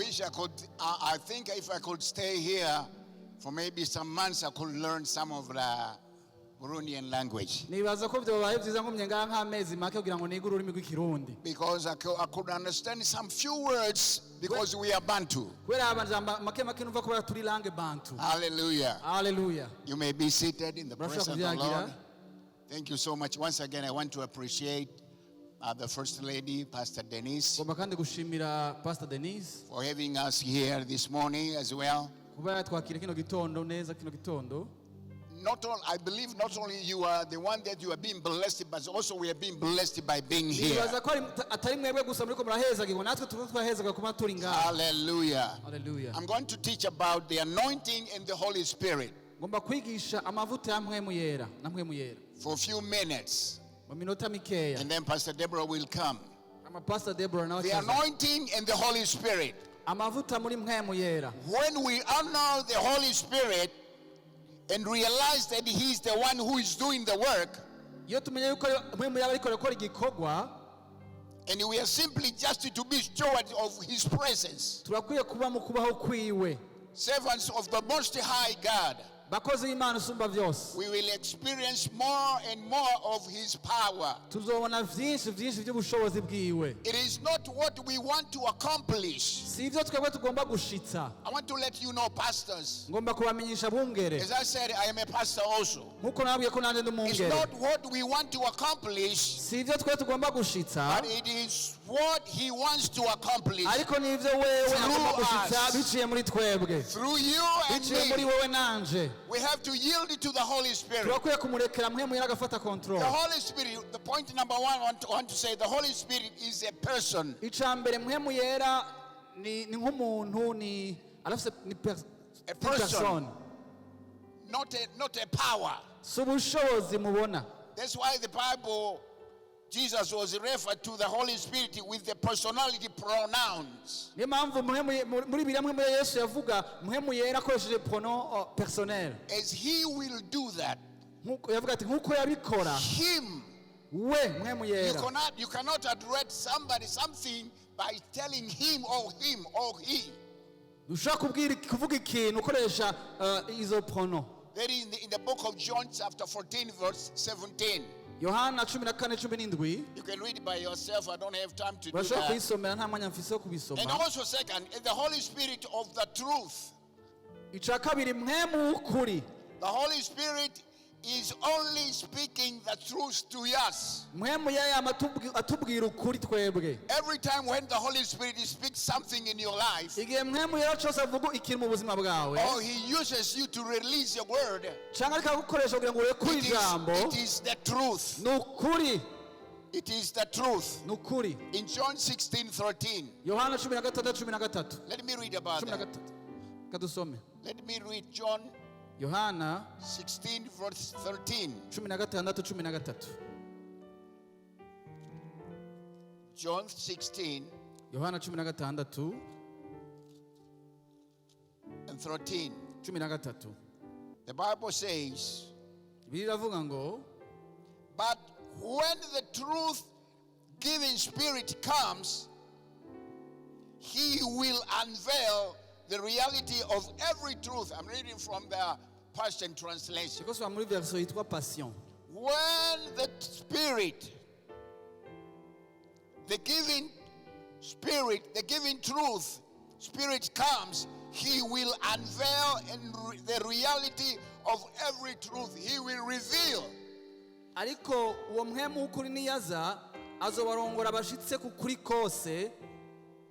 wish I could. I think if I could stay here for maybe some months, I could learn some of the Burundian language. nibaza ko byobaye byiza ngumye ngaha nk'amezi make kugira ngo nige ururimi rw'ikirundi Because I could understand some few words because we are Bantu. kubera amajambo make make numva ko turi langue bantu. Hallelujah. Hallelujah. You may be seated in the presence of the Brashaka Lord. Thank you so much. Once again, I want to appreciate the First Lady, Pastor Denise, ngomba kandi gushimira Pastor Denise for having us here this morning as well. kuba yatwakira kino gitondo neza kino gitondo. I believe not only you are the one that you are being blessed, but also we are being blessed by being here. nibaza ko atari mwebwe gusa muri ko murahezagirwa natwe turahezagirwa kuba turi ngaha. Hallelujah. Hallelujah. I'm going to teach about the anointing and the Holy Spirit ngomba kwigisha amavuta ya Mpwemu Yera na Mpwemu Yera for a few minutes, mu minota mikeya. and then Pastor Deborah will come. ama Pastor Deborah nawe The anointing and the Holy Spirit. amavuta muri Mpwemu Yera. When we honor the Holy Spirit and realize that He is the one who is doing the work, iyo tumenye yuko Mpwemu Yera ariko arakora igikorwa, and we are simply just to be stewards of His presence, turakwiye kuba mu kubaho kwiwe, servants of the Most High God, bakozi b'Imana usumba byose. we will experience more and more of His power. tuzobona byinshi by'ubushobozi bwiwe. It is not what we want to accomplish. si ibyo twebwe tugomba gushitsa. I want to let you know, pastors, ngomba kubamenyesha bungere as I said, I am a pastor also. nkuko nabwiye ko nanjye ndi It's umwungere. not what we want to accomplish, si ibyo twe tugomba gushitsa, but it is what He wants to accomplish ariko ni ibyo wewe agomba gushitsa us. biciye muri twebwe, through you and biciye muri me. wowe nanje. We have to yield it to the Holy Spirit. turakwiye kumurekera Mpwemu Yera agafata The control. Holy Spirit, the point number one I want to say, the Holy Spirit is a person. icya mbere Mpwemu Yera ni nk'umuntu, ni arafise ni A person. person, Not a power. si ubushobozi mubona. That's why the Bible, Jesus was referred to the Holy Spirit with the personality pronouns. niyo mpamvu muri biriya Mpwemu Yera Yesu yavuga Mpwemu Yera akoresheje pronom personnel. As He will do that, yavuga ati nkuko yabikora Him. we Mpwemu Yera. You cannot address something by telling him or he. ushobora kuvuga ikintu ukoresha izo pronom. That is in the book of John chapter 14 verse 17. Yohana 14:17. You can read it by yourself. I don't have time to do urashobora that. kuyisomera nta mwanya mfise wo kubisoma. And also second, the Holy Spirit of the truth. icya kabiri Mpwemu w'ukuri. The Holy Spirit is only speaking the truth to us. Mpwemu Yera atubwira ukuri twebwe. Every time when the Holy Spirit speaks something in your life, igihe Mpwemu Yera cyose avuga ikintu mu buzima bwawe, or He uses you to release a word, cyangwa akagukoresha kugira ngo urekure ijambo, it is the truth. ni ukuri. It is the truth. ni ukuri. In John 16:13. Yohana 16:13. Let me read about that. kadusome. Let me read John Yohana 16 verse 13. 16:13. John 16 Yohana 16 and 13. 13. The Bible says, Bibiliya iravuga ngo, but when the truth-giving Spirit comes, He will unveil the reality of every truth. I'm reading from the Passion Translation. kiko muri verso yitwa Passion. When the Spirit, the giving Spirit, the giving truth, Spirit comes, He will unveil the reality of every truth. He will reveal. ariko uwo Mpwemu w'ukuri niyaza azobarongora abashitse ku kuri kose,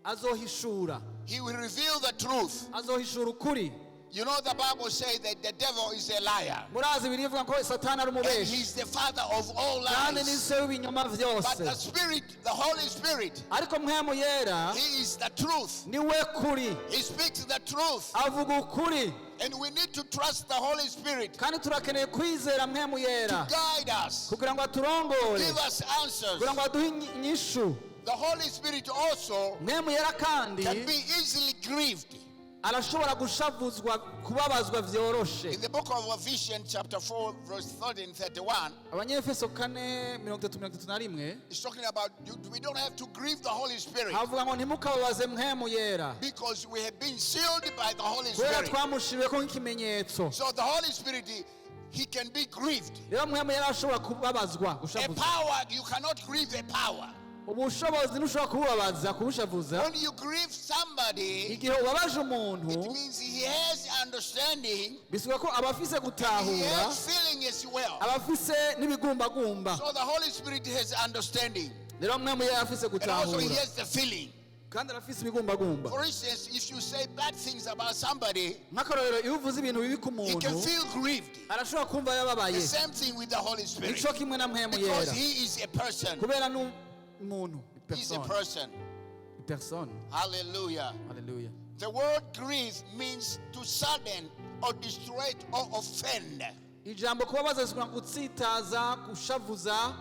azohishura. He will reveal the truth. azohishura ukuri. You know the Bible says that the devil is a liar. murazi Bibiliya ivuga ko Satani ari And umubeshi, he's the father of all kandi ni lies. se w'ibinyoma But byose. the Spirit, the Holy Spirit, ariko Mpwemu Yera He is the truth. ni we kuri, He speaks the truth. avuga ukuri, And we need to trust the Holy Spirit kandi turakeneye kwizera Mpwemu Yera guide us, kugira ngo aturongore, give us answers. kugira ngo aduhe inyishu. The Holy Spirit also Mpwemu Yera kandi can be easily grieved. arashobora gushavuzwa kubabazwa vyoroshe. In the book of Ephesians chapter 4 verse 30 and 31, Abanyefeso 4:31 it's talking about we don't have to grieve the Holy Spirit havuga ngo ntimukababaze Mpwemu Yera because we have been sealed by the Holy kubera Spirit. twamushiriweko nk'ikimenyetso. So the Holy Spirit, he can be grieved. Rero Mpwemu Yera ashobora kubabazwa, A gushavuzwa. power, you cannot grieve a power. Ubushobozi ntushobora kububabaza, kubushavuza. When you grieve somebody, Igihe ubabaje umuntu it means he has understanding, bisuka ko abafise he gutahura, has feeling as well. abafise n'ibigumbagumba. So the Holy Spirit has understanding, Rero Mpwemu Yera afise and also he gutahura has the feeling. kandi arafise ibigumbagumba. For instance, if you say bad things about somebody, Nk'akarorero iyo uvuze ibintu bibi ku he can muntu feel grieved. arashobora kumva The yababaye. same thing with the Holy Spirit, Nico kimwe na Mpwemu because Yera he is a person. kubera n'umuntu, He's a person. personne. Hallelujah. Hallelujah. The word grieve means to sadden or destroy or offend. Ijambo kubabaza zikuna gutsitaza, kushavuza.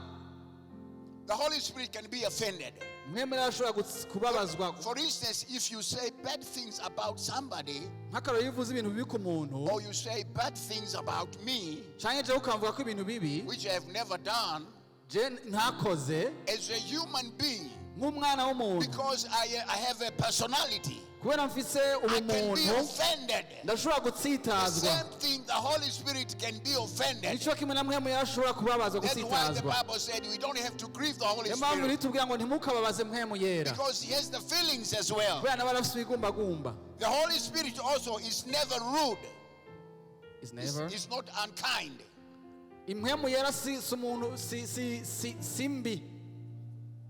The Holy Spirit can be offended. Mpwemu Yera ashobora kubabazwa. For instance, if you say bad things about somebody, Nk'akarorero iyo uvuze ibintu bibi ku muntu or you say bad things about me, canke jewe ukamvuga ko ibintu bibi which I have never done, je ntakoze as a human being, nk'umwana w'umuntu, because I have a personality, kubera mfise I can be ubumuntu offended. ndashobora The gutsitazwa. same thing, the Holy Spirit can be offended. Nico kimwe na Mpwemu Yera ashobora kubabazwa, That's why the gutsitazwa. Bible said we don't have to grieve the Holy Niyo mpamvu Spirit, ritubwira ngo ntimukababaze Mpwemu Yera because he has the feelings as well. kubera nawe arafise ibigumbagumba. The Holy Spirit also is never rude. Is never. He's not unkind. Impwemu Yera si umuntu si mbi,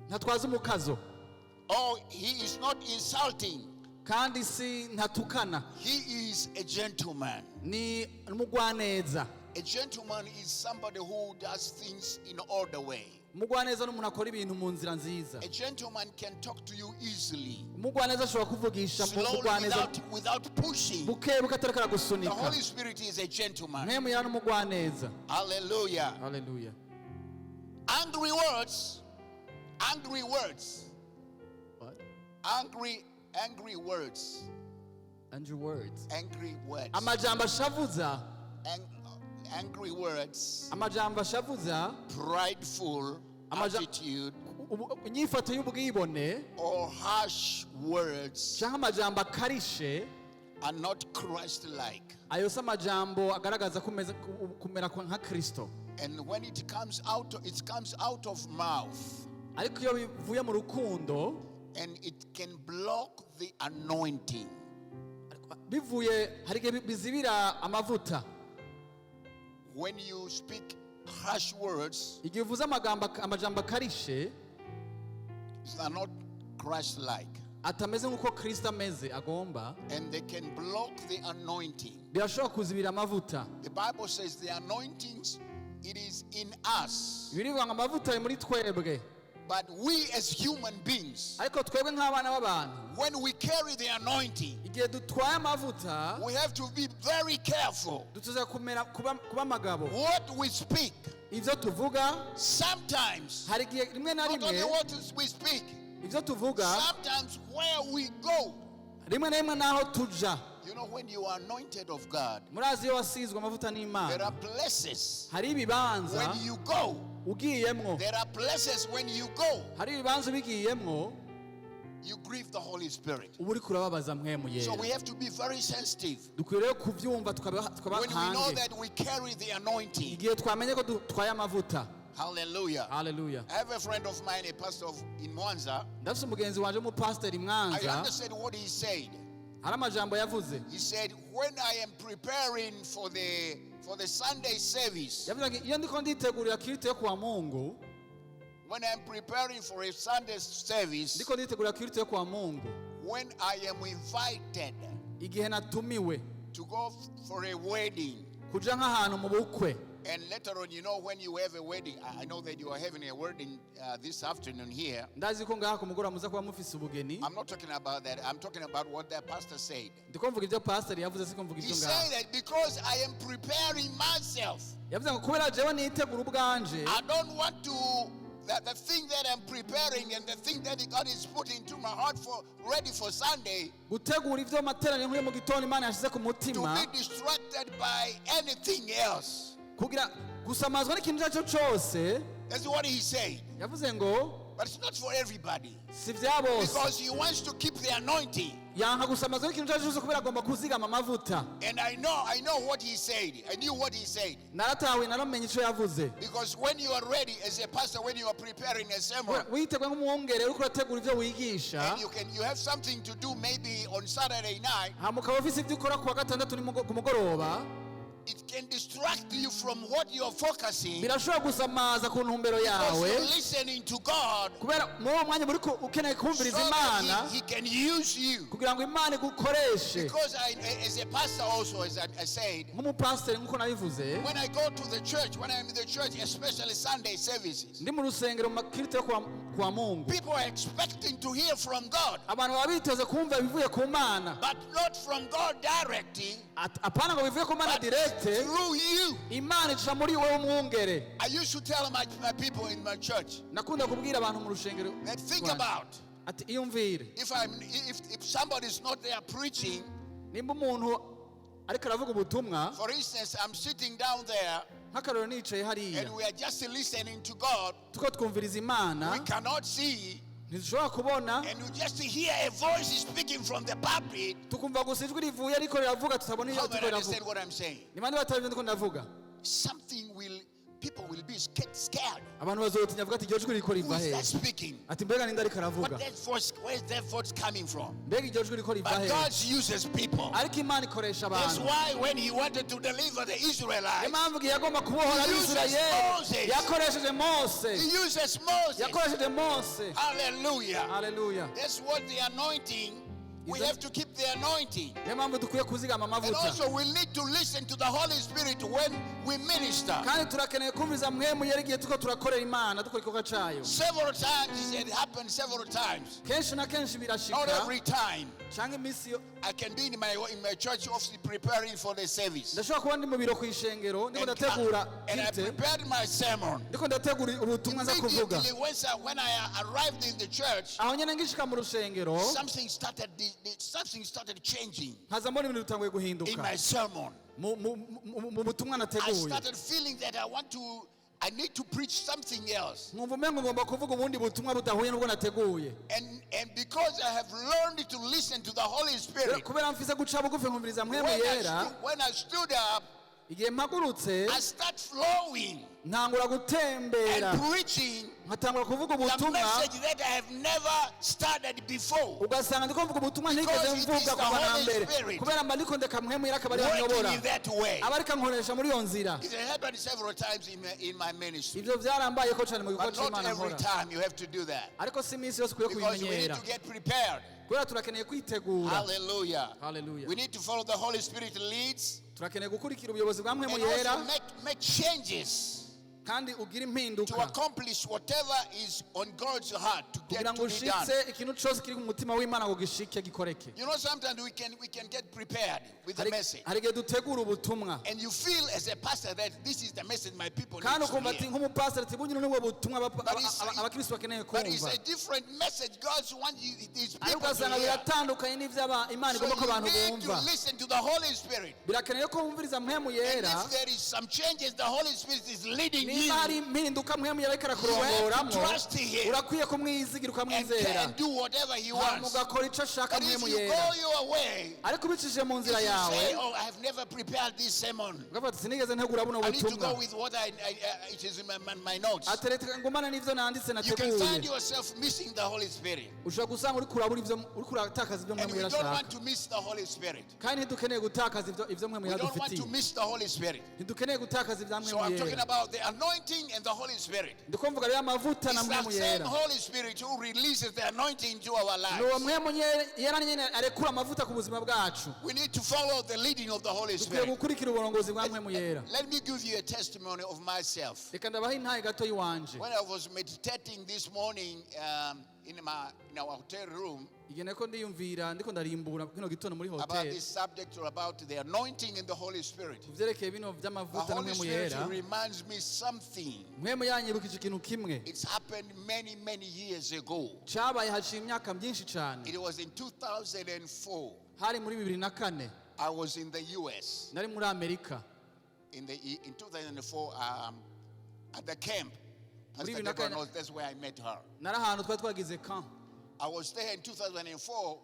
ntatwaza umukazo Oh, he is not insulting. kandi si ntatukana, He is a gentleman. ni umugwaneza. A gentleman is somebody who does things in order way. Umugwaneza n'umuntu akora ibintu mu nzira nziza. A gentleman can talk to you easily, Umugwaneza ashobora kuvugisha mu slowly, mugwaneza without pushing. bukebuke atariko The aragusunika. Holy Spirit is a gentleman. Mpwemu Yera n'umugwaneza. Hallelujah. Hallelujah. Angry words. Angry words. What? Angry words. Angry words. Angry words. Amajambo ashavuza, Angry words. amajambo ashavuza, Prideful attitude inyifato y'ubwibone or harsh words canke amajambo akarishe, are not Christ-like. ayo si amajambo agaragaza kumera nka Kristo. And when it comes out of mouth, Ariko iyo bivuye mu rukundo and it can block the anointing. bivuye, hari igihe bizibira amavuta. When you speak harsh words, Igihe uvuze amajambo akarishe they are not Christ-like, atameze nk'uko Kristo ameze agomba, and they can block the anointing. birashobora kuzibira amavuta. The Bible says the anointings, it is in us, Birivuga ngo amavuta ari muri twebwe, but we as human beings, ariko twebwe nk'abana b'abantu, when we carry the anointing, igihe dutwaye amavuta we have to be very careful dutuza kuba amagabo. what we speak. Ivyo tuvuga Sometimes, hari igihe rimwe na not only rimwe, what we speak, ivyo tuvuga sometimes where we go. rimwe na rimwe naho tuja. You know, when you are anointed of God, Murazi iyo wasizwe amavuta there n'Imana, are places hari ibibanza when you go. ugiyemwo, There are places when you go, hari ibibanza ubigiyemwo you grieve the Holy Spirit. uba uriko urababaza Mpwemu So Yera. we have to be very sensitive Dukwiriye kuvyumva tukaba when we know hange that we carry the anointing. igihe twamenye ko dutwaye amavuta. Hallelujah. Hallelujah. I have a friend of mine, a pastor in Mwanza. Ndafise umugenzi wanje w'umupasiteri I Mwanza, understand what he said. hari amajambo yavuze. He said, when I am preparing for the Sunday service, Yavuze ngo iyo ndiko nditegurira kirito yo kuwa Mungu, when I'm preparing for a Sunday service, ndiko nditegurira kirito yo kuwa Mungu, when I am invited igihe natumiwe to go for a wedding, kuja nk'ahantu mu bukwe, and later on, you know, when you have a wedding, I know that you are having a wedding this afternoon here. ndazi ko ngaha ku mugoroba muza kuba mufise ubugeni. I'm not talking about that. I'm talking about what that pastor said. Ndiko mvuga ibyo pasiteri yavuze, siko mvuga He ibyo said ngaha. that because I am preparing myself, Yavuze ngo kubera jewe nitegura ubwanje, I don't want the thing that I'm preparing and the thing that God is putting into my heart for ready for Sunday, gutegura ivyo materaniro nk'uyu mu gitondo Imana yashize ku to mutima be distracted by anything else. kugira gusamazwa n'ikintu icyo cyose. That's what he said. Yavuze ngo But it's not for everybody. si vya bose, Because he wants to keep the anointing. yanka gusamazwa n'ikintu icyo cyose kubera agomba kuzigama amavuta. And I know what he said. I knew what he said. Naratahuye naramenye icyo yavuze. Because when you are ready as a pastor, when you are preparing a sermon, Witeguye nk'umwungere uriko urategura ivyo wigisha, and you have something to do maybe on Saturday night, hama ukaba ufise ivyo ukora kuwa gatandatu ku mugoroba, it can distract you from what you are focusing. birashobora gusamaza ku ntumbero Because yawe you're listening to God, kubera muri uwo mwanya uriko ukeneye so kumviriza that Imana he can use you. kugira ngo Imana igukoreshe. Because as a pastor also, as I said, Nk'umupasiteri nk'uko nabivuze, when I go to the church, when I'm in the church, especially Sunday services, ndi mu rusengero mu makirito yo kwa Mungu, people are expecting to hear from God, abantu baba biteze kumva ibivuye ku Mana, but not from God directly, apana ngo bivuye ku Mana but direct. through you. Imana ica muri wowe umwungere. I used to tell my people in my church Nakunda kubwira abantu mu rushengero that think about ati iyumvire, if somebody is not there preaching. nimba umuntu ariko aravuga ubutumwa, For instance, I'm sitting down there nk'akarero nicaye hariya and we are just listening to God. tuko twumviriza We Imana, cannot see, ntidushobora kubona, and you just hear a voice speaking from the pulpit. tukumva gusa ijwi rivuye ariko riravuga tutabona iyo How turiko many understand riravuga. what I'm saying? Ni bande batazi ibyo ndiko ndavuga? People will be scared. Abantu bazotinya avuga ati iryo jwi riko Who riva is he? that speaking? Ati mbega ninde ariko aravuga? Where's that voice coming from? Mbega iryo jwi riko riva But he? God uses people. Ariko Imana ikoresha That's abantu. why when He wanted to deliver the Israelites, Impamvu igihe yagomba kubohora He uses Abisirayeli Moses. yakoresheje Mose. He uses Moses. Yakoresheje Mose. Hallelujah. Haleluya. That's what the anointing. We Is that- have to keep the anointing. Niyo mpamvu dukwiye kuzigama And amavuta. also we need to listen to the Holy Spirit when we minister. Kandi turakeneye kumviriza Mpwemu Yera igihe tuko turakorera Imana dukora igikorwa cayo. Several times it happened several times. Kenshi na kenshi Not birashika every time. canke iminsi yo I can be in my church office preparing for the service. ndashobora kuba ndi mu biro kw'ishengero ndiko ndategura And I kite, prepared my sermon. ndiko ndategura ubutumwa nza kuvuga. Immediately when I arrived in the church, Aho nyene ngishika mu rushengero something started changing nkaza mbona ibintu bitanguye in guhinduka my sermon. mu butumwa I nateguye. started feeling that I need to preach something else. Nkumva umengo ngomba kuvuga ubundi butumwa budahuye n'ubwo nateguye. And because I have learned to listen to the Holy Spirit, Kubera mfise guca bugufi nkumviriza Mpwemu Yera, when I stood up, igihe mpagurutse I start flowing ntangura gutembera and preaching nkatangura kuvuga the ubutumwa, message that I have never started before. ugasanga ndiko mvuga ubutumwa ntigeze Because it is mvuga the kuva na Holy mbere, Spirit kubera mba ndiko ndeka Mpwemu Yera akaba ariyo Working anyobora, in that way. aba ariko ankoresha muri iyo nzira. It has happened several times in my ministry. Ivyo vyarambayeko cane mu gikorwa But not c'Imana every nkora, time you have to do that. ariko si iminsi yose ukwiye Because we need kubimenyera to get prepared. kubera turakeneye kwitegura. Hallelujah. Haleluya. We need to follow the Holy Spirit leads Turakeneye gukurikira ubuyobozi bwa Mpwemu and Yera also make changes kandi ugira to impinduka accomplish whatever is on God's heart to get kugira ngo to be done. ushitse ikintu cose kiri ku mutima w'Imana ngo gishike gikoreke. You know, sometimes we can get prepared with the message. Hari igihe dutegura ubutumwa And you feel as a pastor that this is the message my people need kandi to ukumva ati hear. nk'umupasiteri ati bunyine n'ubwo butumwa it's- abakristo bakeneye But it's kumva, a different message God wants these ariko people to ugasanga hear. biratandukanye n'ivyo Imana So igomba ko you abantu need to bumva. listen to the Holy Spirit. Birakeneye ko wumviriza Mpwemu And Yera, if there is some changes, the Holy Spirit is leading niba you hari impinduka Mpwemu Yera ariko You have to arakurongoramwo, trust Him urakwiye kumwizigira and ukamwizera, do whatever He hama wants. ugakora ico ashaka But if Mpwemu you Yera. go your way, Ariko ubicishije mu if nzira you yawe say, "Oh, I have never prepared this sermon. ukavuga ati sinigeze ntegura buno I need to go butumwa, with what it is in my notes." atereka ngumana n'ivyo nanditse You can find nateguye, yourself missing the Holy Spirit. ushobora gusanga uriko urabura uriko uratakaza ivyo And Mpwemu we Yera don't ashaka, want to miss the Holy Spirit. kandi ntidukeneye gutakaza ivyo Mpwemu We Yera don't want to dufitiye, miss the Holy Spirit. ntidukeneye gutakaza ivya So Mpwemu I'm talking Yera. about the anointing and the Holy Spirit. Ndiko mvuga rero amavuta na It's Mpwemu that same Yera. Holy Spirit who releases the anointing into our Nuwo lives. Mpwemu Yera nyene arekura amavuta ku buzima bwacu. We need to follow the leading of the Holy Dukwiye Spirit. gukurikira uburongozi bwa Mpwemu Yera. Let me give you a testimony of myself. Reka ndabaha intahe gato yiwanje. When I was meditating this morning in our hotel room igihe nako ndiyumvira ndiko ndarimbura kino gitondo muri about hotel this subject or about the anointing in the Holy Spirit. kuvyerekeye bino The vy'amavuta Holy namwe Spirit muyera reminds me something. mwemu yanyibukije ikintu kimwe It's happened many years ago. cabaye haciye imyaka myinshi cane. It was in 2004. Hari muri 2004 I was in the US. nari muri Amerika. In 2004 at the camp. Pastor Muri Deborah 2004 knows that's where I met her. nari ahantu twari twagize camp. I was there in 2004.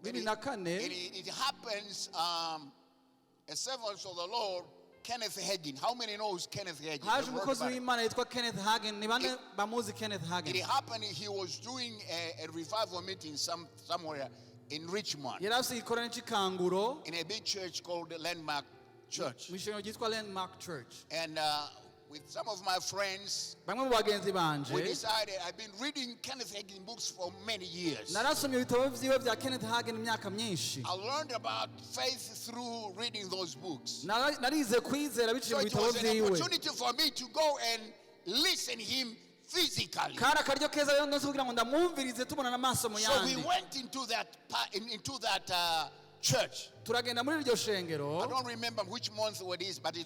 It 2004 happens, a servant of the Lord, Kenneth Hagin. How many knows Kenneth Hagin? haje They've heard umukozi about it. w'Imana yitwa Kenneth Hagin. Ni bane bamuzi Kenneth It Hagin. happened, he was doing a revival meeting somewhere in Richmond, Yari afise igikorane c'ikanguro in a big church called the Landmark Church. mw'ishengero ryitwa Landmark Church. And with some of my friends, Bamwe mu bagenzi we banje decided, I've been reading Kenneth Hagin books for many years. narasomye ibitabo vyiwe vya Kenneth Hagin imyaka myinshi. I learned about faith through reading those books. Narize kwizera biciye So mu it bitabo was an vyiwe. opportunity for me to go and listen him physically. Kari akaryo keza rero ndose kugira ngo ndamwumvirize tubona n'amaso mu So we yandi. went into that church. Turagenda muri iryo I shengero. don't remember which month it is, but I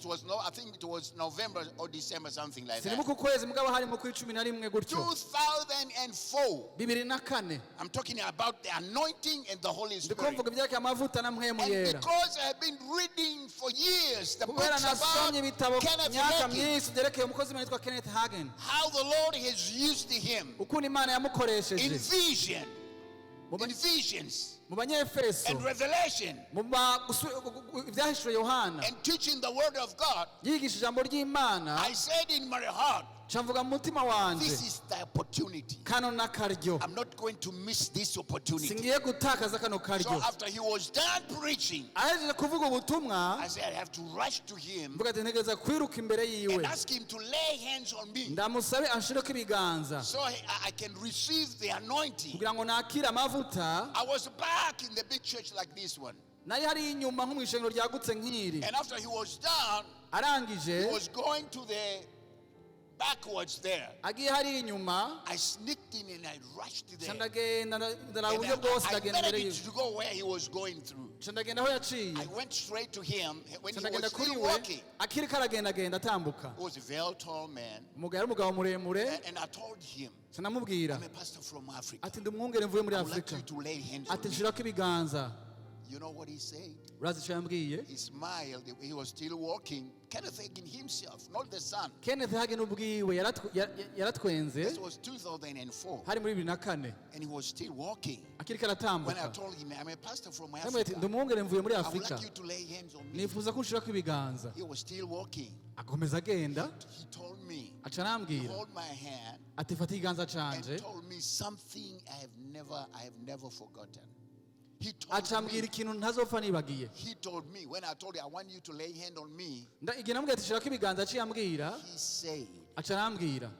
think it was November or December, something like Sinibuka that. ukwezi mugabo hari mu kw'icumi na rimwe gutyo. 2004. 2004 I'm talking about the anointing and the Holy ndiko Spirit. mvuga ivyaka amavuta na mpwemu And yera. because I've been reading for years the Kubera books about nasomye ibitabo Kenneth myaka Hagin, myinshi vyerekeye umukozi w'Imana yitwa Kenneth Hagin. how the Lord has used him Ukuntu Imana in yamukoresheje vision, mu in visions mu banyefeso and revelation, mu ivyahishuro Yohana and teaching the word of God. yigisha ijambo ry'Imana. I said in my heart, Camvuga mu mutima wanje this is the opportunity. kano n'akaryo I'm not going to miss this opportunity. singiye gutakaza kano So karyo. after he was done preaching, ahejeje kuvuga ubutumwa I said I have to rush to him mvuga ati ntegereza kwiruka imbere yiwe and ask him to lay hands on me ndamusabe anshireko ibiganza so I can receive the anointing. kugira ngo nakire amavuta. I was back in the big church like this one. nari hari inyuma nko mu ishengero ryagutse nk'iri. And after he was done, arangije he was going to the backwards there. agiye hari inyuma I sneaked in and I rushed there. ca ndagenda ndaraba And uburyo bwose I ndagenda imbere managed yiwe to go where he was going through. ca ndagenda aho yaciye I went straight to him when ca he ndagenda was kuri still we walking. akiriko aragendagenda atambuka. He was a very tall man. umugabo yari umugabo muremure. And I told him, ca ndamubwira I'm a pastor from Africa. ati ndi umwungere mvuye muri I would like Afurika you to lay hands on ati me. nshirako ibiganza. You know what he said? urazi ico yambwiye. He smiled. He was still walking. Kenneth Hagin himself, not the son. Kenneth Hagin ubwiwe yaratwenze. This was 2004. hari muri 2004 And he was still walking. akiriko When I aratambuka. told him, I'm a pastor from ndamubwira ati Africa, ndi umwungere mvuye muri I would Afurika like you to lay hands on me. nifuza ko unshirako ibiganza. He was still walking. akomeza agenda He told me, aca arambwira hold my hand, ati fata ikiganza and canje. told me something I have never forgotten. He aca told ambwira me, ikintu ntazopfa nibagiye. he told me, when I told you I want you to lay hand on me, igihe namubwira ati shirako ibiganza aciye ambwira he said, aca arambwira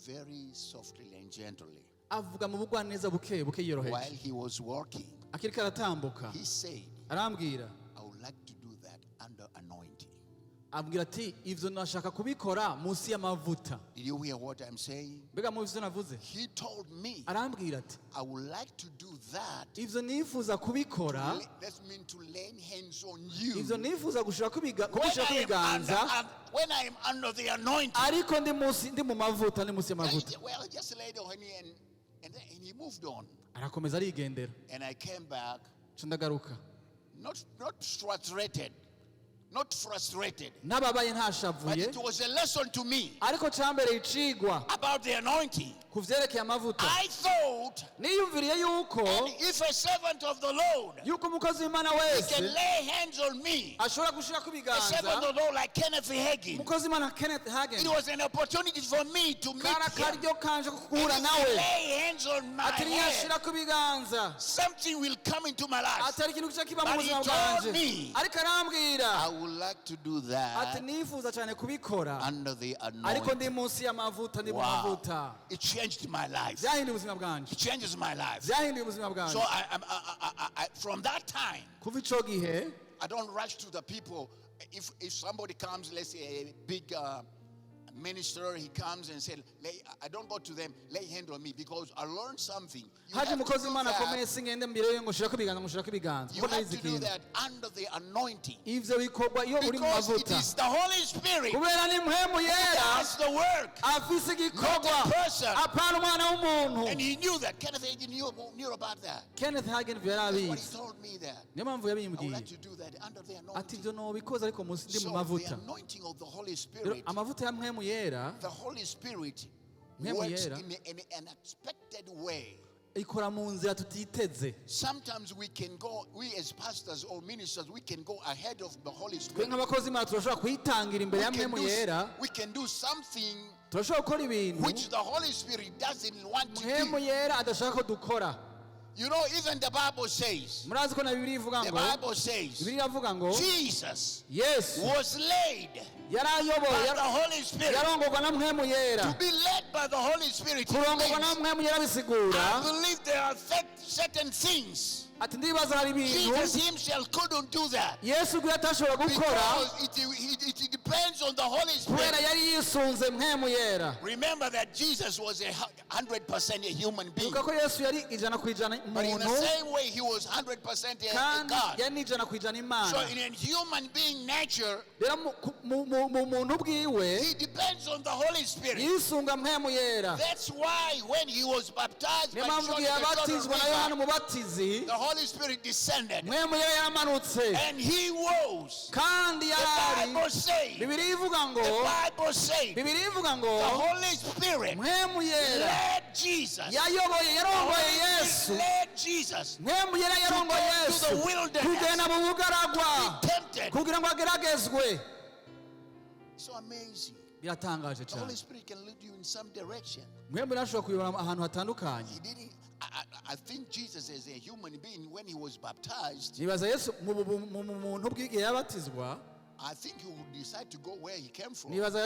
very softly and gently, avuga mu bugwaneza buke buke while yoroheje he was walking, akiriko aratambuka he said, arambwira I would like to do that under anointing. ambwira ati ivyo nashaka kubikora munsi y'amavuta. Did you hear what I'm saying? mbega mu ivyo navuze. He told me, arambwira ati I would like to do that. ivyo nifuza kubikora. That means to lay hands on you. ivyo nifuza gushirako When ibiganza when I am under the anointing. ariko ndi mu mavuta ndi munsi y'amavuta. Well, just laid on him and he moved on. arakomeza arigendera. And I came back, ca ndagaruka not frustrated, not frustrated, n'ababaye but ntashavuye it was a lesson to me ariko cambereye icigwa about the anointing. ku vyerekeye amavuta. I thought, niyumviriye yuko and if a servant of the Lord yuko umukozi w'Imana can wese lay hands on me, ashobora gushirako a servant ibiganza. of the Lord like Kenneth Hagin, umukozi w'Imana Kenneth Hagin it was an opportunity for me to meet kari him. akaryo kanje ko And guhura if nawe. he lay hands on my ati head, niyashirako ibiganza something will come into my life. atari ikintu kica kiba mu But he buzima told bwanje. me, ariko arambwira I would like to do ati that nifuza cyane kubikora under the ariko anointing. ndi munsi y'amavuta ndi mu Wow. mavuta. It changed my life. vyahinduye ubuzima bwanje. It changes my life. vyahinduye ubuzima bwanje. So from that time, kuva ico gihe I don't rush to the people. If somebody comes, let's say a big minister, he comes and said, I don't go to them, lay hand on me because I learned something. You haje have to umukozi do w'Imana akomeye that, singende mbere yo ngo shirako ibiganza mushirako ibiganza you kuko have nayize to do ikintu that under the anointing. ivyo bikorwa iyo uri mu Because it mavuta is the Holy Spirit kubera ni mpwemu yera does the work, afise not igikorwa a person. apana umwana w'umuntu. And he knew that. Kenneth Hagin knew about that. Kenneth Hagin ivyo That's what he yarabizi told me that. niyo mpamvu I would yabimbwiye like to do that under the ati anointing. ivyo nobikoze ariko musi ndi mu So the mavuta. anointing of the Holy Rero Spirit, amavuta ya mpwemu yera the Holy Spirit Mpwemu works yera in an unexpected way. ikora mu nzira tutiteze. Sometimes we as pastors or ministers, we can go ahead of the Holy twe Spirit. nk'abakozi b'Imana turashobora kuyitangira imbere ya mpwemu yera, We can do something turashobora gukora ibintu which the Holy Spirit doesn't want to mpwemu do. yera adashaka ko dukora. You know, even the Bible says, murazi ko na Bibiliya ivuga the ngo Bible says, Bibiliya ivuga ngo Jesus Yesu was laid yari by ayoboye the Holy Spirit. yarongorwa na mpwemu To yera. be led by the Holy Spirit kurongorwa na means, mpwemu yera bisigura I believe there are certain things ati ndibaza hari ibintu Jesus himself couldn't do that Yesu ubwo atashobora gukora because it depends on the Holy kubera Spirit. yari yisunze mpwemu yera. Remember that Jesus was 100% a human being, Ibuka ko Yesu yari ijana ku ijana but in the umuntu same way he was 100% a kandi God. yari n'ijana ku ijana So Imana. in a human being nature, Rero mu muntu bwiwe he depends on the Holy Spirit. yisunga mpwemu yera. That's why when he was baptized by niyo mpamvu John igihe the yabatizwa na Yohana River, umubatizi the Holy Spirit descended mpwemu yera yamanutse and he rose. kandi The yarari. Bible says, Bibiliya ivuga ngo the Bible says, Bibiliya ivuga the ngo Holy Spirit mpwemu yera led Jesus. yayoboye The yarongoye Holy Yesu. Spirit led Jesus mpwemu yera yarongoye to Yesu the wilderness. kugenda mu bugaragwa Tempted. kugira ngo ageragezwe. So amazing. biratangaje The Holy cyane. Spirit can lead you in some direction. mpwemu yera ashobora kuyobora ahantu hatandukanye. He didn't. I think Jesus, as a human being, when he was baptized, nibaza Yesu mu muntu bw'igihe yabatizwa, I think he would decide to go where he came from. nibaza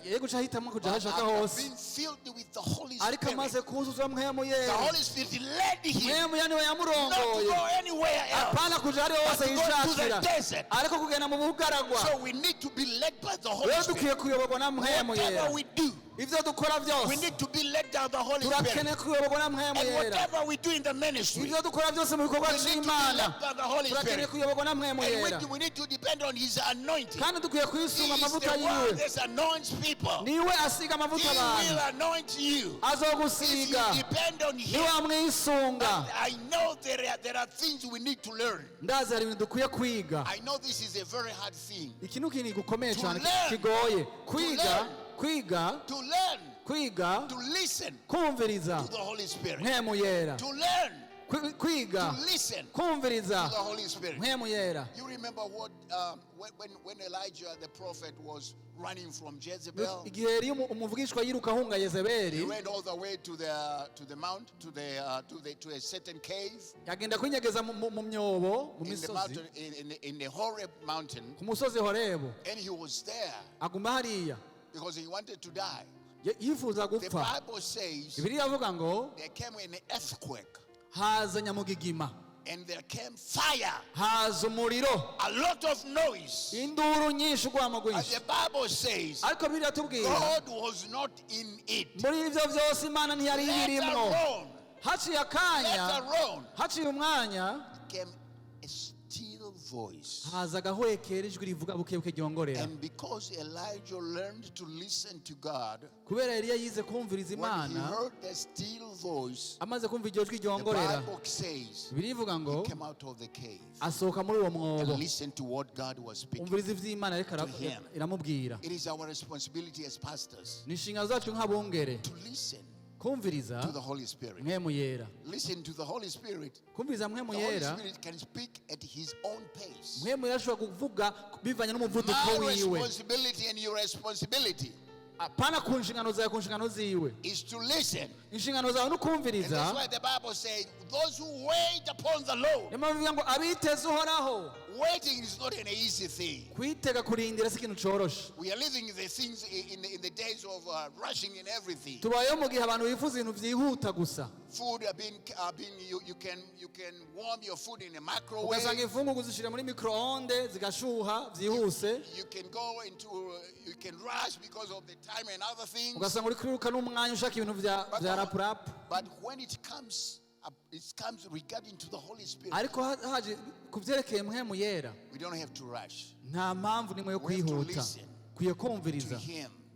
yari guca ahitamo kuja aho But ashaka after hose, being filled with the Holy ariko Spirit, amaze kuzuzwa mpwemu the yera, Holy Spirit led him mpwemu yera niwe not to yamurongoye go anywhere else, apana kuja ahari hose but to go to the yishakira, desert. ariko kugenda mu bugaragwa. So we need to be led by the Holy Rero Spirit. dukwiye kuyoborwa na mpwemu Whatever yera. we do, ivyo dukora we byose need to be led by the Holy Spirit. turakeneye kuyoborwa na mpwemu And yera. whatever we do in the ministry, ivyo dukora byose mu bikorwa we need to be c'Imana led by the Holy turakeneye Spirit. kuyoborwa na mpwemu yera, And we need to depend on his anointing. kandi dukwiye He kwisunga is amavuta the one yiwe. that anoints people. niwe asiga He amavuta will abantu, anoint you. If azogusiga you depend on him, niwe amwisunga. I know there are things we need to learn. ndazi hari ibintu dukwiye kwiga. I know this is a very hard thing. iki ni ikintu gikomeye To cyane learn. kigoye kwiga learn. kwiga To learn, kwiga to listen kumviriza to the Holy Spirit. mpwemu yera. To learn, Kwiga to listen to kumviriza the Holy Spirit. mpwemu yera. You remember what when Elijah the prophet was running from Jezebel? igihe yari umuvugishwa yiruka ahunga He Yezebeli, went all the way to the mount to a certain cave yagenda kwinyegeza mu myobo mu in the misozi, mountain in the Horeb mountain, ku musozi Horebu. and he was there aguma hariya because he wanted to die. yifuza The gupfa. Bible says Bibiliya avuga ngo there came an earthquake haza nyamugigima, and there came fire, haza umuriro, a lot of noise. induru nyinshi, urwamo And rwinshi. the Bible says ariko Bibiliya tubwira God was not in it. muri ibyo byose Imana ntiyari Let ibirimo. alone, haciye akanya, let alone, haciye umwanya, came a still voice. haza agahwekera ijwi rivuga bukebuke ryongorera. And because Elijah learned to listen to God, kubera Eliya yize kumviriza when he Imana, heard the still voice, amaze kumva iryo jwi the ryongorera, Bible says Bibiliya ivuga ngo he came out of the cave asohoka muri uwo mwobo, and listened to what God was speaking. umviriza ivy'Imana ariko to him. iramubwira. It is our responsibility as pastors ni inshingano zacu nk'abungere to listen kumviriza to the Holy Spirit. mpwemu yera. Listen to the Holy Spirit. kumviriza mpwemu The Holy yera, Spirit can speak at his own pace. mpwemu yera ashobora kuvuga bivanye n'umuvuduko My wiwe, responsibility and your responsibility apana ku nshingano zawe, ku nshingano ziwe. is to listen. inshingano zawe no And that's kumviriza. why the Bible says, those who wait upon the Lord niyo mpamvu ivuga ngo abiteze uhoraho Waiting is not an easy thing. kwitega kurindira si ikintu coroshe. We are living the things in the days of rushing and everything. Tubayeho mu gihe abantu bifuza ibintu vyihuta gusa. Food you can warm your food in a microwave. Ugasanga imfungurwa uzishira muri microonde zigashuha vyihuse. You can rush because of the time and other things. Ugasanga uri kwiruka n'umwanya ushaka ibintu vya rap. But when it comes regarding to the Holy Spirit, ariko haje kuvyerekeye Mpwemu Yera, we don't have to rush. nta mpamvu nimwe yo kwihuta, kwiye kumviriza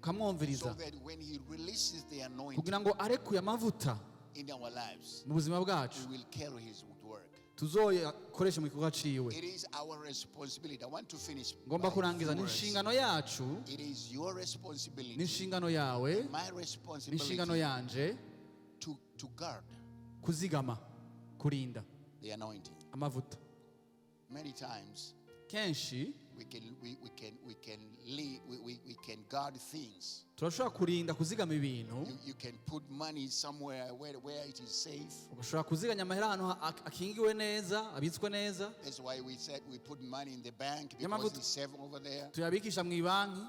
kamwumviriza So that when he releases the anointing kugira ngo arekuye amavuta in our lives, mu buzima bwacu we will carry his work. tuzoyakoresha mu gikorwa ciwe. It is our responsibility. I want to finish. Ngomba kurangiza ni inshingano yacu, It is your responsibility. ni inshingano yawe, My ni responsibility inshingano yanje to guard kuzigama, kurinda the anointing. amavuta. Many times Kenshi we can guard things. turashobora kurinda kuzigama ibintu. You can put money somewhere where it is safe. Ugashobora kuziganya amahera ahantu akingiwe neza, abitswe neza. That's why we said we put money in the bank Nyamavuta, because it's safe over there. tuyabikisha mu ibanki.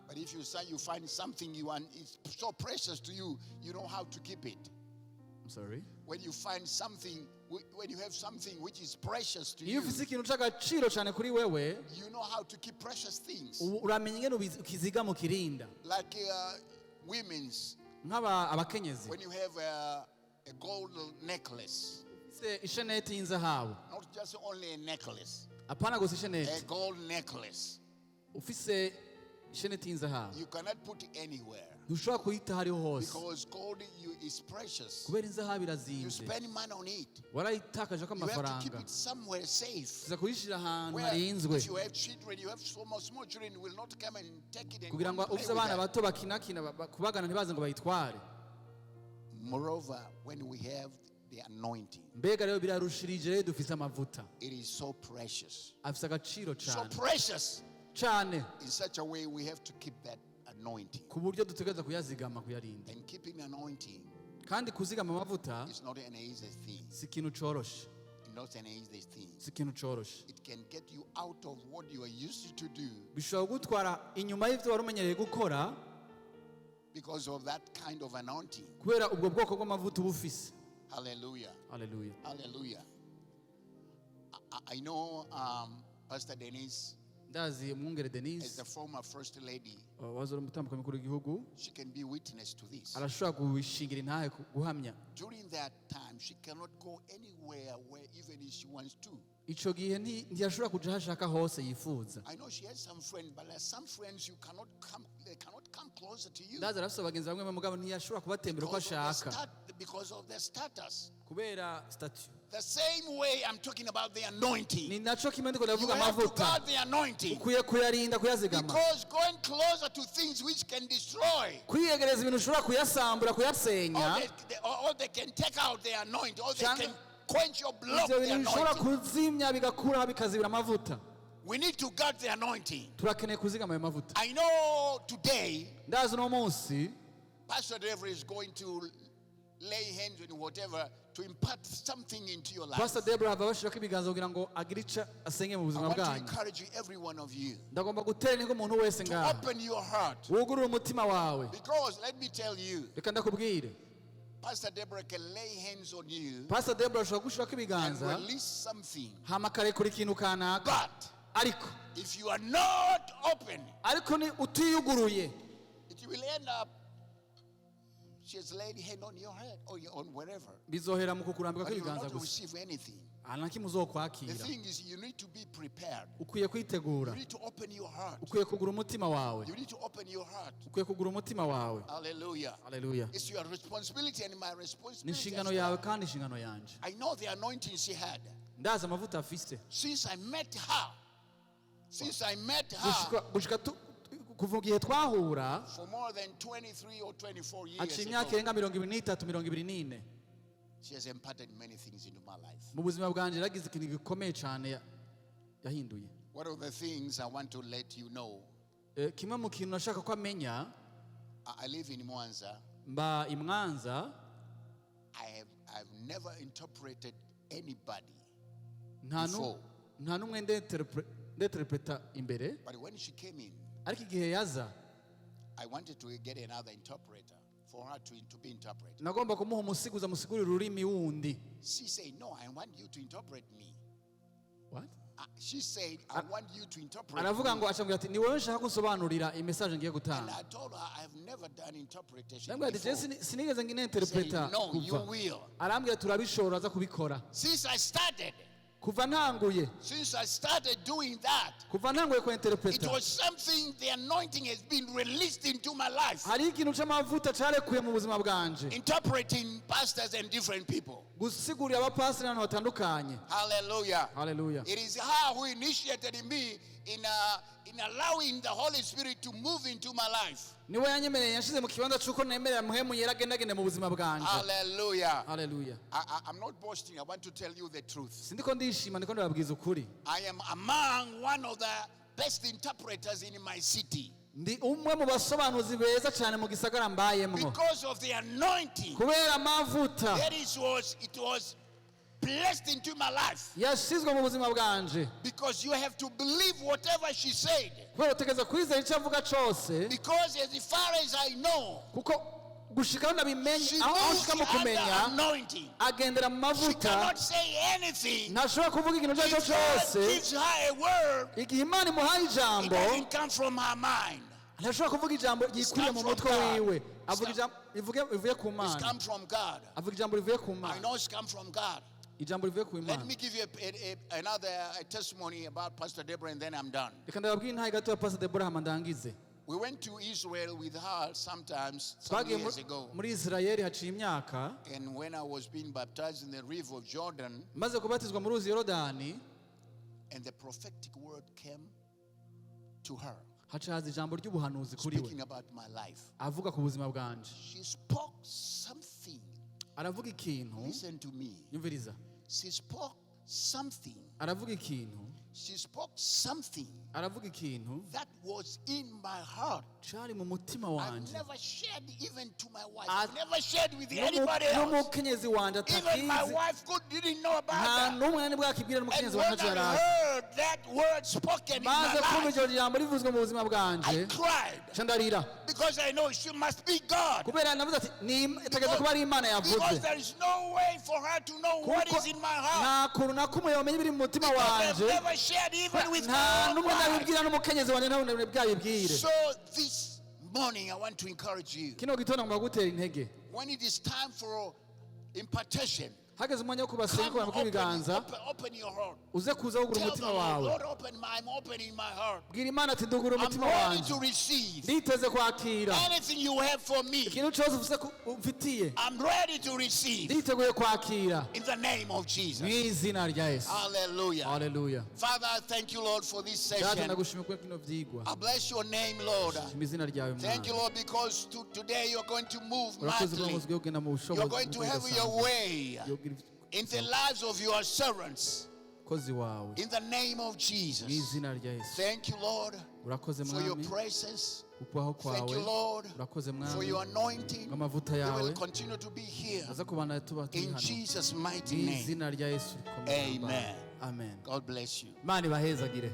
But if you find something you want, it's so precious to you, you know how to keep it. I'm sorry. When you find something, when you have something which is precious to Iyo you, ufise ikintu c'agaciro cyane kuri wewe, you know how to keep precious things. uramenya ingene ukizigama ukirinda. Like women's, Abakenyezi when you have a gold necklace, ufise isheneti y'inzahabu, not just only a necklace, apana gusa a isheneti, gold necklace, ufise isheneti y'inzahabu you cannot put it anywhere ntushobora kuyita hariho hose because gold is precious. kubera inzahabu You irazinze, spend money on it. warayitakaje ko You have to keep amafaranga, it somewhere safe. uza kuyishira ahantu Where harinzwe if you have children, you have small children will not come and take it and kugira ngo go and play ufise abana with that. bato bakinakina kubagana ntibaze ngo bayitware. Moreover, when we have the anointing, Mbega rero birarushirije rero dufise amavuta, it is so precious. afise agaciro So cyane precious. cyane In such a way, we have to keep that anointing. ku buryo dutegereza kuyazigama, kuyarinda. And keeping anointing Kandi kuzigama amavuta is not an easy thing. si ikintu coroshe, Not an easy thing. si ikintu coroshe. It can get you out of what you are used to do Bishobora kugutwara inyuma y'ivyo wari umenyereye gukora because of that kind of anointing. kubera ubwo bwoko bw'amavuta uba ufise. Hallelujah. Haleluya. Hallelujah. I know Pastor Denise, Ndazi umwungere as Denise the former First Lady, wazora umutambuka mukuru w'igihugu, she can be witness to this. arashobora gushingira intahe guhamya. During that time, she cannot go anywhere where even if she wants to. Ico gihe ntiyashobora kuja hashaka hose yifuza. I know she has some friends, but there are some friends they cannot come closer to you Ndazi arafise abagenzi bamwe mugabo ntiyashobora kubatembera uko ashaka because of their status. kubera statue. The same way I'm talking about the anointing. Ni naco kimwe ndiko You ndavuga have to amavuta, guard the anointing ukwiye kuyarinda, kuyazigama. because going closer to things which can destroy, Kwiyegereza ibintu ushobora kuyasambura, or kuyasenya, they can take out the anointing, or they Cyangwa- can quench or block ivyo the bintu bishobora anointing. kuzimya bigakuraho bikazibira amavuta. We need to guard the anointing. Turakeneye kuzigama ayo mavuta. I know today Ndazi uno munsi Pastor Deborah is going to lay hands on whatever to impart something into your life. Pastor Deborah ava bashirako ibiganza kugira ngo agire ico asenge mu I buzima want to bwanyu. encourage you, every one of you, Ndagomba gutera intego umuntu wese to ngaha, open your heart. wugurure umutima wawe. Because let me tell you, Reka ndakubwire, Pastor Deborah can lay hands on you Pastor Deborah ashobora gushirako and ibiganza release something. hama akarekura ikintu kanaka, But ariko if you are not open, ni utiyuguruye, it will end up she has laid hand on your head or on wherever. bizohera mu kukurambika But you will kw'ibiganza not gusa, receive anything. nta na kimwe The uzokwakira. thing is, you need to be prepared. Ukwiye kwitegura, You need to open your heart. ukwiye kugura umutima wawe, You need to open your heart. ukwiye kugura umutima wawe. Hallelujah. Haleluya. It's your responsibility and my Ni responsibility. inshingano as yawe well. kandi inshingano yanje. I know the anointing she had. Ndazi amavuta afise. Since I met her, Kuva igihe twahura for more than 23 or 24 years haciye imyaka ago, irenga 23 24, she has imparted many things into my life. mu buzima bwanje yaragize ikintu gikomeye cyane yahinduye. One of the things I want to let you know, Kimwe mu kintu nashaka ko amenya, I live in Mwanza. mba imwanza, I've never interpreted anybody nta before nta n'umwe ndeterpreta imbere. But when she came in, Ariko igihe yaza I wanted to get another interpreter for her to be interpreted. nagomba kumuha umusiguza musigurira ururimi wundi. She said, "No, I want you to interpret me." What? She said, "I want you to interpret Aravuga me." ngo acambwira ati ni wowe nshaka gusobanurira imessage ngiye And gutanga. I told her, I have never done interpretation Ndambwira ati before. sinigeze nginterpreta Say, "No, you kuva. will." Arambwira turabishobora aza kubikora. Since I started doing that, kuva ntanguye it kuinterpreta was something, the anointing has been released into my life. hari ikintu c'amavuta carekuye mu buzima bwanje Interpreting pastors and different people. gusigurira abapasiteri n'abantu batandukanye. Hallelujah. Haleluya. It is her who initiated in me in allowing the Holy Spirit to move into my life. niwe yanyemereye yashize mu kibanza c'uko nemerera Mpwemu Yera agendagende mu buzima bwanje. Hallelujah. Haleluya. I'm not boasting. I want to tell you the truth. Sindiko ndishima ndiko ndababwiza ukuri. I am among one of the best interpreters in my city. Ndi umwe mu basobanuzi beza cyane mu gisagara mbayemwo. Because of the anointing kubera amavuta that it was blessed into my life. yashizwe mu buzima bwanje. Because you have to believe whatever she said. kubera utegeza kwizera icyo avuga cose. Because as far as I know, kuko gushikaho ndabimenye she aho moves ashika mu under kumenya anointing. agendera mu She mavuta cannot say anything. ntashobora kuvuga ikintu icyo ari If cyo God cyose. gives her a word, igihe Imana imuhaye it ijambo doesn't come from her mind. ntashobora kuvuga ijambo ryikwiye mu mutwe wiwe. avuga ijambo rivuye ku It's Mana. come from God. avuga ijambo rivuye ku I Mana. know it's come from God. ijambo rivuye ku Let Imana. me give you another testimony about Pastor Deborah, and then I'm done. reka ndababwira intahe gato ya Pastor Deborah hama ndangize. We went to Israel with her some twagiye years ago. muri Israeli haciye imyaka. And when I was being baptized in the river of Jordan, maze kubatizwa mu ruzi Yorodani, and the prophetic word came to her, haca haza ijambo ry'ubuhanuzi kuri we speaking about my life. avuga ku buzima bwanje. She spoke something. aravuga ikintu. Listen to me. nyumviriza. She spoke something. aravuga ikintu. She spoke something aravuga ikintu that was in my heart. cari mu mutima I've wanje. never shared even to my wife. As- I've never shared with anybody else. n'umukenyezi wanje Even my atakizi. wife didn't know about nta that. n'umwe nari bwakibwira And n'umukenyezi when wanje aco I yarazi. heard that word spoken in my maze kumva life, iryo jambo rivuzwe mu buzima I bwanje cried ca ndarira because I know she must be God. kubera navuze ati itegeza kuba ari Imana Because yavuze. there is no way for her to know what Kuko is in my heart. nta kuntu na kumwe yomenya ibiri mu mutima Because I've wanje. never shared even with nta my own n'umwe wife. ndabibwira n'umukenyezi wanje ntabone bwayibwire. So this morning I want to encourage you. kino gitondo ngomba gutera intege. When it is time for impartation, hageze umwanya wo kubasenga come kubana kw'ibiganza open your heart. uze kuza wugura Tell the umutima Lord, wawe. Lord, I'm opening my heart. bwira Imana ati ndugura I'm umutima ready wanje. to receive nditeze kwakira anything you have for me. ikintu cyose ufitiye. I'm ready to receive nditeguye kwakira in the name of Jesus. mu izina rya Yesu. Hallelujah. Haleluya. Father, I thank you, Lord, for this Data session. ndagushimira kuri kino vyigwa. I bless your name, Lord. mu izina ryawe Thank you, Mwana. Lord, because today you're going to move urakoze mightily. ubuyobozi bwo kugenda mu bushobozi. You're going to have your way in the lives of your servants. kozi wawe In the name of mu Jesus. izina rya Yesu. Thank you, Lord, urakoze for your Mwami presence. kubaho Thank you, kwawe. Lord, urakoze for your Mwami anointing. amavuta You will yawe continue to be here. aza kubana tuba turi In hano Jesus' mu mighty name. izina rya Yesu rikomeye. Amen. Amen. God bless you. Imana ibahezagire.